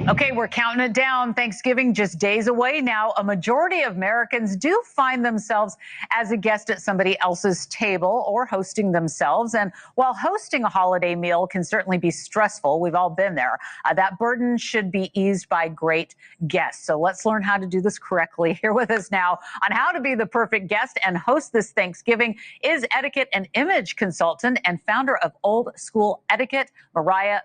Okay, we're counting it down. Thanksgiving just days away now. A majority of Americans do find themselves as a guest at somebody else's table or hosting themselves. And while hosting a holiday meal can certainly be stressful, we've all been there, that burden should be eased by great guests. So let's learn how to do this correctly. Here with us now on how to be the perfect guest and host this Thanksgiving is etiquette and image consultant and founder of Old School Etiquette, Mariah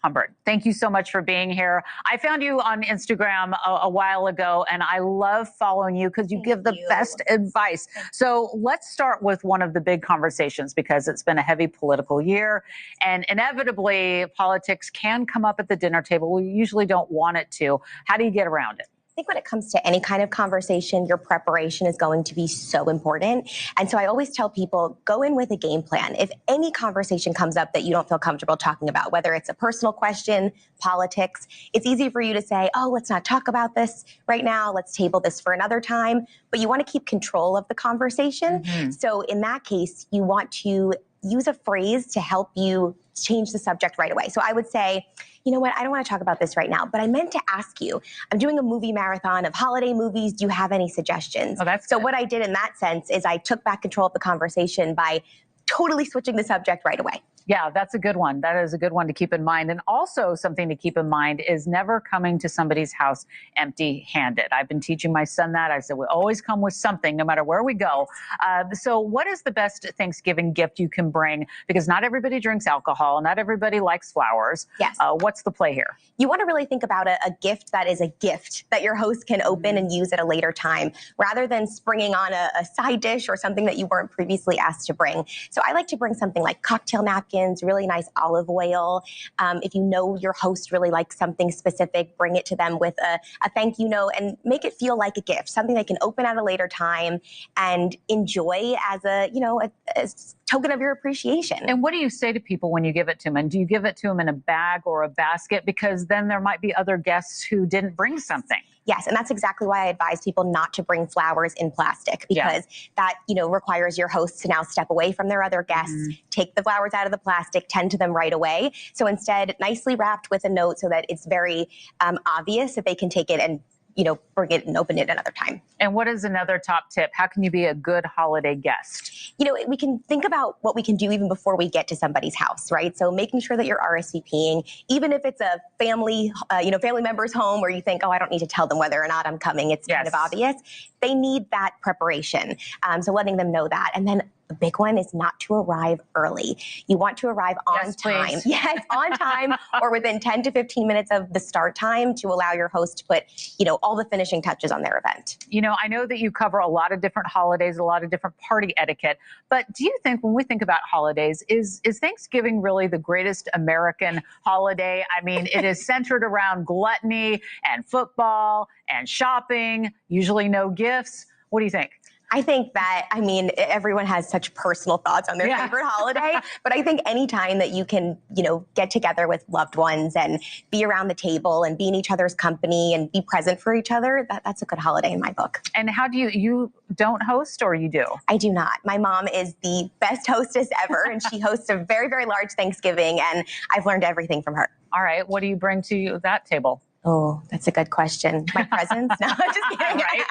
Humbert. Thank you so much for being here. I found you on Instagram a while ago, and I love following you because you give the best advice. So let's start with one of the big conversations because it's been a heavy political year, and inevitably politics can come up at the dinner table. We usually don't want it to. How do you get around it? I think when it comes to any kind of conversation, your preparation is going to be so important. And so I always tell people, go in with a game plan. If any conversation comes up that you don't feel comfortable talking about, whether it's a personal question, politics, it's easy for you to say, oh, let's not talk about this right now. Let's table this for another time. But you want to keep control of the conversation. Mm-hmm. So in that case, you want to use a phrase to help you change the subject right away. So I would say, you know what, I don't want to talk about this right now, but I meant to ask you, I'm doing a movie marathon of holiday movies. Do you have any suggestions? Oh, that's so good. What I did in that sense is I took back control of the conversation by totally switching the subject right away. Yeah, that's a good one. That is a good one to keep in mind. And also something to keep in mind is never coming to somebody's house empty-handed. I've been teaching my son that. I said, we always come with something, no matter where we go. So what is the best Thanksgiving gift you can bring? Because not everybody drinks alcohol. Not everybody likes flowers. Yes. What's the play here? You want to really think about a gift that is a gift that your host can open and use at a later time, rather than springing on a side dish or something that you weren't previously asked to bring. So I like to bring something like cocktail napkins, really nice olive oil. If you know your host really likes something specific, bring it to them with a thank you note and make it feel like a gift, something they can open at a later time and enjoy as a token of your appreciation. And what do you say to people when you give it to them? And do you give it to them in a bag or a basket? Because then there might be other guests who didn't bring something. Yes, and that's exactly why I advise people not to bring flowers in plastic, because that, requires your hosts to now step away from their other guests, take the flowers out of the plastic, tend to them right away. So instead, nicely wrapped with a note so that it's very obvious that they can take it and bring it and open it another time. And what is another top tip? How can you be a good holiday guest? We can think about what we can do even before we get to somebody's house, right? So making sure that you're RSVPing, even if it's a family, family member's home where you think, oh, I don't need to tell them whether or not I'm coming. It's kind of obvious. They need that preparation. So letting them know that. And then the big one is not to arrive early. You want to arrive on time. Please. Yes, on time or within 10 to 15 minutes of the start time to allow your host to put, all the finishing touches on their event. I know that you cover a lot of different holidays, a lot of different party etiquette, but do you think when we think about holidays, is Thanksgiving really the greatest American holiday? I mean, it is centered around gluttony and football and shopping, usually no gifts. What do you think? I think that, everyone has such personal thoughts on their favorite holiday, but I think any time that you can, get together with loved ones and be around the table and be in each other's company and be present for each other, that's a good holiday in my book. And how do you don't host or you do? I do not. My mom is the best hostess ever, and she hosts a very, very large Thanksgiving, and I've learned everything from her. All right. What do you bring to that table? Oh, that's a good question. My presence? No, just kidding. Right?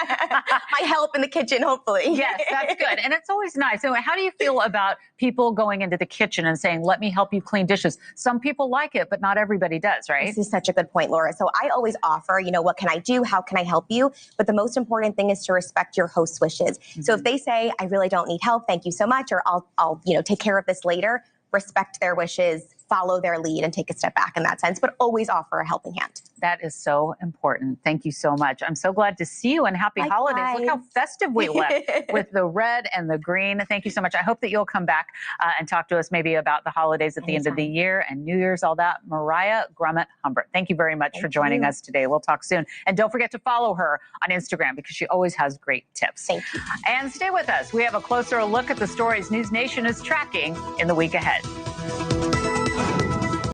My help in the kitchen, hopefully. Yes, that's good. And it's always nice. So how do you feel about people going into the kitchen and saying, let me help you clean dishes? Some people like it, but not everybody does, right? This is such a good point, Laura. So I always offer, what can I do? How can I help you? But the most important thing is to respect your host's wishes. Mm-hmm. So if they say, I really don't need help, thank you so much, or I'll take care of this later, respect their wishes, follow their lead, and take a step back in that sense, but always offer a helping hand. That is so important. Thank you so much. I'm so glad to see you, and happy holidays. Look how festive we look with the red and the green. Thank you so much. I hope that you'll come back and talk to us maybe about the holidays at the end of the year and New Year's, all that. Mariah Humbert, thank you very much for joining us today. We'll talk soon. And don't forget to follow her on Instagram because she always has great tips. Thank you. And stay with us. We have a closer look at the stories News Nation is tracking in the week ahead.